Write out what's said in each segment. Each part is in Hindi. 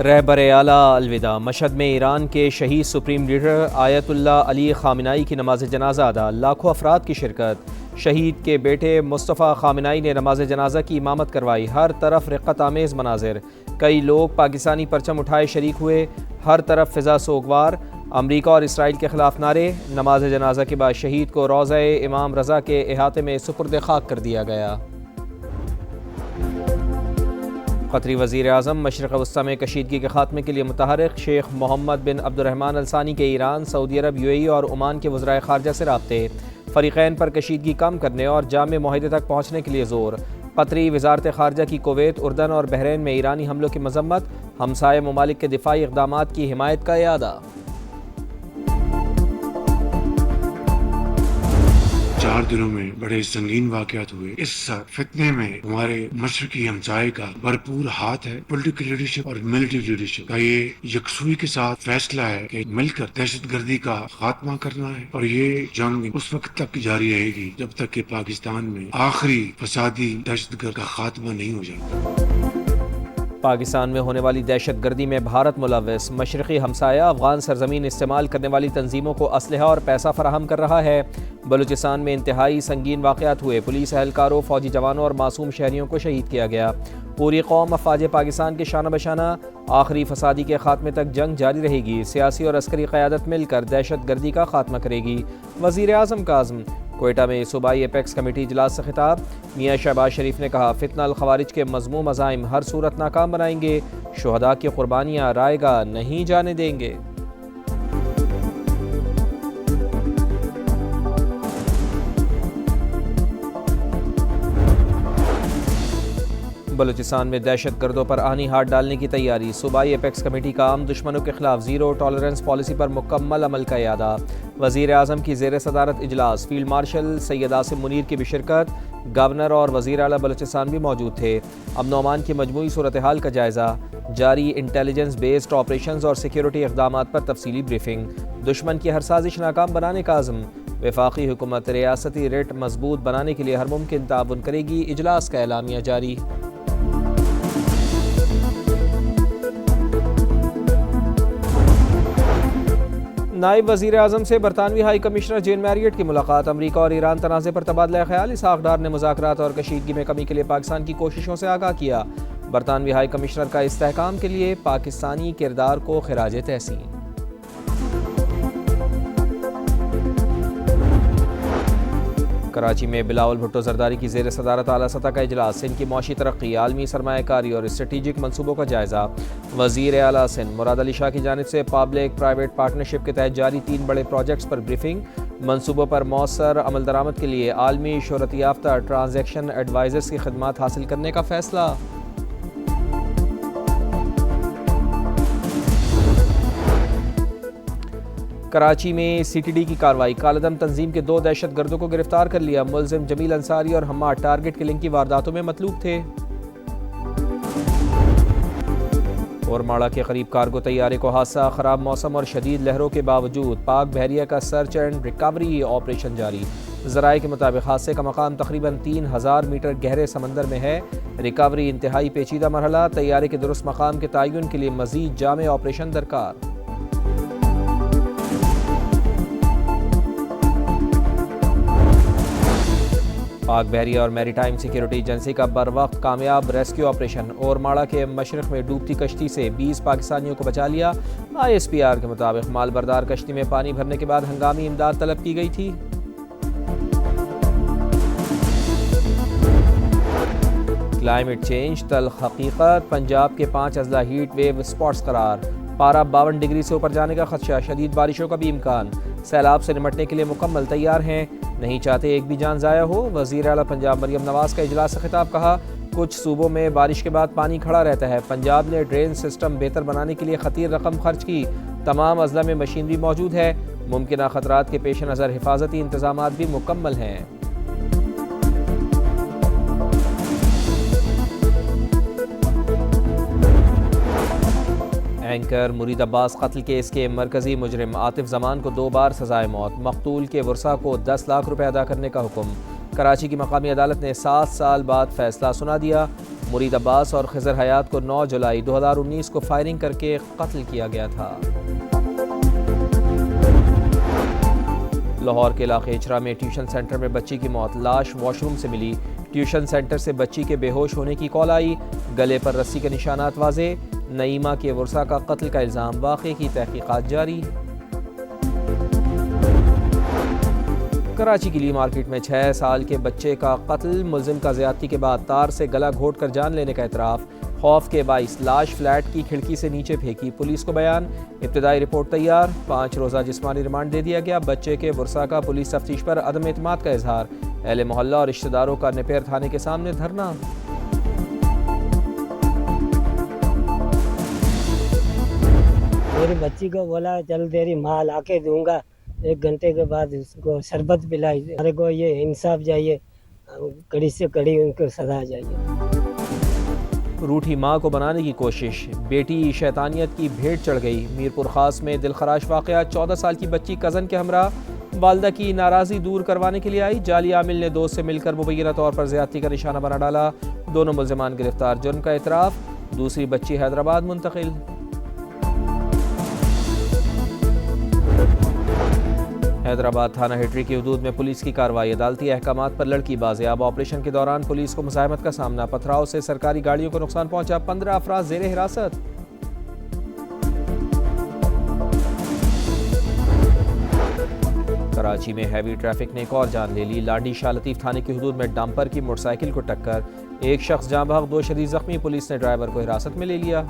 रहबर आला अलविदा। मशहद में ईरान के शहीद सुप्रीम लीडर आयतुल्लाह अली खामिनाई की नमाज जनाजा अदा, लाखों अफराद की शिरकत। शहीद के बेटे मुस्तफ़ा खामिनाई ने नमाज जनाजा की इमामत करवाई। हर तरफ रिक़्क़त आमेज़ मनाजिर, कई लोग पाकिस्तानी परचम उठाए शरीक हुए। हर तरफ फ़िज़ा सोगवार, अमरीका और इसराइल के ख़िलाफ़ नारे। नमाज जनाजा के बाद शहीद को रोज़ा इमाम रज़ा के अहाते में सुपुर्द खाक कर दिया गया। क़तरी वज़ीर आज़म मशरिक़ वस्ता में कशीदगी के खात्मे के लिए मुतहर्रिक। शेख मोहम्मद बिन अब्दुर्रहमान अल सानी के ईरान, सऊदी अरब, यूएई और ओमान के वज़राए ख़ारजा से राब्ते। फ़रीक़ैन पर कशीदगी कम करने और जामे मुआहदे तक पहुँचने के लिए ज़ोर। क़तरी वज़ारत ख़ारजा की कुवैत, उर्दन और बहरीन में ईरानी हमलों की मज़म्मत। हमसाये ममालिक के दिफ़ाई इक़दामात की हिमायत का इयादा। 4 दिनों में बड़े संगीन वाक़यात हुए। इस फितने में हमारे मशरकी हमसाये का भरपूर हाथ है। पॉलिटिकल लीडरशिप और मिलिट्री लीडरशिप का ये यकसुई के साथ फैसला है कि मिलकर दहशतगर्दी का खात्मा करना है, और ये जंग उस वक्त तक जारी रहेगी जब तक कि पाकिस्तान में आखिरी फसादी दहशतगर्द का खात्मा नहीं हो जाता। पाकिस्तान में होने वाली दहशतगर्दी में भारत मुलव्वस। मशरक़ी हमसाया अफ़गान सरजमीन इस्तेमाल करने वाली तंजीमों को असलहा और पैसा फराहम कर रहा है। बलूचिस्तान में इंतहाई संगीन वाक़यात हुए। पुलिस एहलकारों, फ़ौजी जवानों और मासूम शहरियों को शहीद किया गया। पूरी कौम अफ़वाज पाकिस्तान के शाना बशाना। आखिरी फसादी के खात्मे तक जंग जारी रहेगी। सियासी और अस्करी क़यादत मिलकर दहशतगर्दी का खात्मा करेगी। वज़ीर आज़म का आज़म। कोयटा में सूबाई एपेक्स कमेटी इजलास से खिताब। मियाँ शहबाज शरीफ ने कहा, फितना अल खवारिज के मज़मूम अज़ाइम हर सूरत नाकाम बनाएंगे। शुहदा की कुर्बानियाँ रायगा नहीं जाने देंगे। बलूचिस्तान में दहशत गर्दों पर आनी हाथ डालने की तैयारी। सूबाई एपेक्स कमेटी का आम दुश्मनों के खिलाफ ज़ीरो टॉलरेंस पॉलिसी पर मुकम्मल अमल का इरादा। वज़ीर आज़म की ज़ेर सदारत इजलास। फील्ड मार्शल सैयद आसिम मुनीर की भी शिरकत। गवर्नर और वज़ीर आला बलूचिस्तान भी मौजूद थे। अमन और अमान की मजमूई सूरत हाल का जायज़ा। जारी इंटेलिजेंस बेस्ड ऑपरेशंस और सिक्योरिटी इक़दामात पर तफसीली ब्रीफिंग। दुश्मन की हर साजिश नाकाम बनाने का आज़म। वफाकी हुकूमत रियासती रेट मजबूत बनाने के लिए हर मुमकिन ताउन करेगी। इजलास का एलामिया जारी। नायब वज़ीर आज़म से बरतानवी हाई कमिश्नर जेन मैरियट की मुलाकात। अमरीका और ईरान तनाज़े पर तबादला ख्याल। इसहाक़ डार ने मुज़ाकरात और कशीदगी में कमी के लिए पाकिस्तान की कोशिशों से आगाह किया। बरतानवी हाई कमिश्नर का इस्तेहकाम के लिए पाकिस्तानी किरदार को खिराज तहसीन। कराची में बिलावल भुट्टो जरदारी की ज़ेर सदारत आला सतह का इजलास। सिंध की मौशी तरक्की, आलमी सरमायाकारी और स्ट्रेटिजिक मनसूबों का जायज़ा। वज़ीर आला सिंध मुराद अली शाह की जानिब से पब्लिक प्राइवेट पार्टनरशिप के तहत जारी 3 बड़े प्रोजेक्ट्स पर ब्रीफिंग। मनसूबों पर मौसर अमल दरामद के लिए आलमी शोहरत याफ्ता ट्रांजैक्शन एडवाइज़र्स की खिदमत हासिल करने का फैसला। कराची में CTD की कार्रवाई। कालदम तंजीम के 2 दहशत गर्दों को गिरफ्तार कर लिया। मुलजिम जमील अंसारी और हम्माद टारगेट किलिंग की वारदातों में मतलूब थे। और माड़ा के करीब कार्गो तैयारे को हादसा। ख़राब मौसम और शदीद लहरों के बावजूद पाक बहरिया का सर्च एंड रिकवरी ऑपरेशन जारी। ज़राए के मुताबिक हादसे का मकाम तकरीबन 3000 मीटर गहरे समंदर में है। रिकवरी इंतहाई पेचीदा मरहला। तैयारे के दुरुस्त मकाम के तयन के लिए मज़ीद जामे ऑपरेशन दरकार। पाक बहरिया और मैरीटाइम सिक्योरिटी एजेंसी का बर वक्त कामयाब रेस्क्यू ऑपरेशन। और माड़ा के मशरक़ में डूबती कश्ती से 20 पाकिस्तानियों को बचा लिया। ISPR के मुताबिक मालबरदार कश्ती में पानी भरने के बाद हंगामी इमदाद तलब की गई थी। क्लाइमेट चेंज तल्ख हकीकत। पंजाब के 5 अजला हीट वेव स्पॉट्स करार। पारा 52 डिग्री से ऊपर जाने का खदशा। शदीद बारिशों का भी इम्कान। सैलाब से निपटने के लिए मुकम्मल तैयार हैं, नहीं चाहते एक भी जान ज़ाया हो। वज़ीर आला पंजाब मरियम नवाज़ का इजलास से खिताब। कहा, कुछ सूबों में बारिश के बाद पानी खड़ा रहता है। पंजाब ने ड्रेन सिस्टम बेहतर बनाने के लिए खतीर रकम खर्च की। तमाम अजला में मशीनरी मौजूद है। मुमकिन खतरात के पेश नज़र हिफाजती इंतजामात भी मुकम्मल हैं। एंकर मुरीद अब्बास कत्ल केस के मरकजी मुजरिम आतिफ जमान को 2 बार सजाए मौत, मकतूल के वर्सा को 10 लाख रुपए अदा करने का हुक्म। कराची की मकामी अदालत ने 7 साल बाद फैसला सुना दिया। मुरीद अब्बास और खिजर हयात को 9 जुलाई 2019 को फायरिंग करके कत्ल किया गया था। लाहौर के इलाके इचरा में ट्यूशन सेंटर में बच्ची की मौत, लाश वॉशरूम से मिली। ट्यूशन सेंटर से बच्ची के बेहोश होने की कॉल आई, गले पर रस्सी के निशानात वाजे। नईमा के वर्सा का कत्ल का इल्ज़ाम, वाक़े की तहकीकात जारी। कराची की ली मार्केट में 6 साल के बच्चे का कत्ल, मुलजिम का ज़्यादती के बाद तार से गला घोट कर जान लेने का एतराफ़। खौफ के बाइस लाश फ्लैट की खिड़की से नीचे फेंकी, पुलिस को बयान। इब्तिदाई रिपोर्ट तैयार, 5 रोज़ा जिस्मानी रिमांड दे दिया गया। बच्चे के वर्सा का पुलिस तफ्तीश पर अदम एतमाद का इजहार। अहले मोहल्ला और रिश्तेदारों का नेपेर थाने के सामने धरना। मेरी बच्ची को बोला चल तेरी माँ ला के दूंगा, 1 घंटे के बाद उसको शरबत पिलाई। हमारे को ये इंसाफ चाहिए, कड़ी से कड़ी उनको सजा चाहिए। रूठी माँ को बनाने की कोशिश, बेटी शैतानियत की भेंट चढ़ गई। मीरपुर खास में दिलखराश वाक़या, 14 साल की बच्ची कज़न के हमरा वालदा की नाराज़गी दूर करवाने के लिए आई। जाली आमिल ने दोस्त से मिलकर मुबैना तौर पर ज़्यादती का निशाना बना डाला। दोनों मुल्ज़िमान गिरफ्तार, जुर्म का एतराफ़। दूसरी बच्ची हैदराबाद मुंतकिल। हैदराबाद थाना हेटरी की हदूद में पुलिस की कार्रवाई, अदालती अहकामात पर लड़की बाजियाब। ऑपरेशन के दौरान पुलिस को मुज़ाहमत का सामना, पथराव से सरकारी गाड़ियों को नुकसान पहुंचा। 15 अफराद ज़ेर हिरासत। कराची में हैवी ट्रैफिक ने एक और जान ले ली। लाडी शाह लतीफ़ थाने की हदूद में डंपर की मोटरसाइकिल को टक्कर, 1 शख्स जाँ बहक, 2 शदीद जख्मी। पुलिस ने ड्राइवर को हिरासत में ले लिया।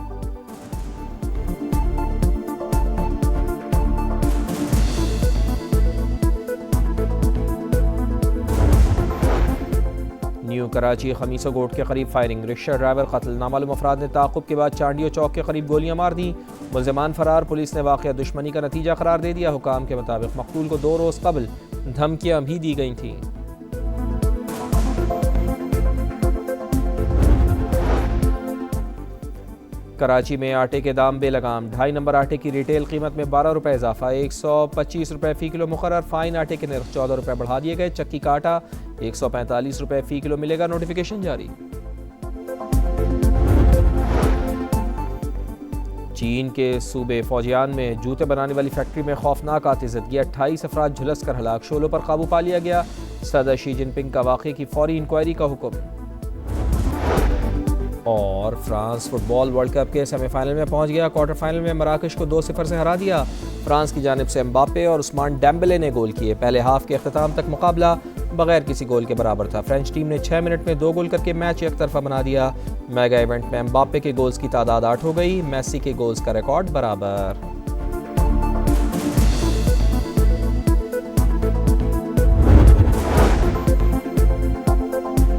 न्यू कराची खमीसो गोट के करीब फायरिंग, रिक्शा ड्राइवर कत्ल। नामालूम अफराद ने ताक़ुब के बाद चांडियो चौक के करीब गोलियां मार दी। मुल्ज़िमान फरार, पुलिस ने वाक़या दुश्मनी का नतीजा करार दे दिया। हुकाम के मुताबिक मकतूल को 2 रोज़ कबल धमकियां भी दी गई थीं। कराची में आटे के दाम बेलगाम, 2.5 नंबर आटे की रिटेल कीमत में 12 रुपये इजाफा, 125 रुपये फ़ी किलो मुकर्रर। फाइन आटे के नर्ख 14 रुपये बढ़ा दिए गए। चक्की का आटा 145 रुपये फ़ी किलो मिलेगा, नोटिफिकेशन जारी। चीन के सूबे फौजियान में जूते बनाने वाली फैक्ट्री में खौफनाक आतिशबाजी, 28 अफराद झुलस कर हलाक, शोलों पर काबू पा लिया गया। सदर शी जिनपिंग का वाक़े की फौरी इंक्वायरी का हुक्म। और फ्रांस फुटबॉल वर्ल्ड कप के सेमीफाइनल में पहुंच गया। क्वार्टर फाइनल में मराकश को 2-0 से हरा दिया। फ्रांस की जानिब से एम्बापे और उस्मान डेम्बेले ने गोल किए। पहले हाफ के अख्ताम तक मुकाबला बगैर किसी गोल के बराबर था। फ्रेंच टीम ने 6 मिनट में 2 गोल करके मैच एक तरफा बना दिया। मेगा इवेंट में एम्बापे के गोल्स की तादाद 8 हो गई, मेसी के गोल्स का रिकॉर्ड बराबर।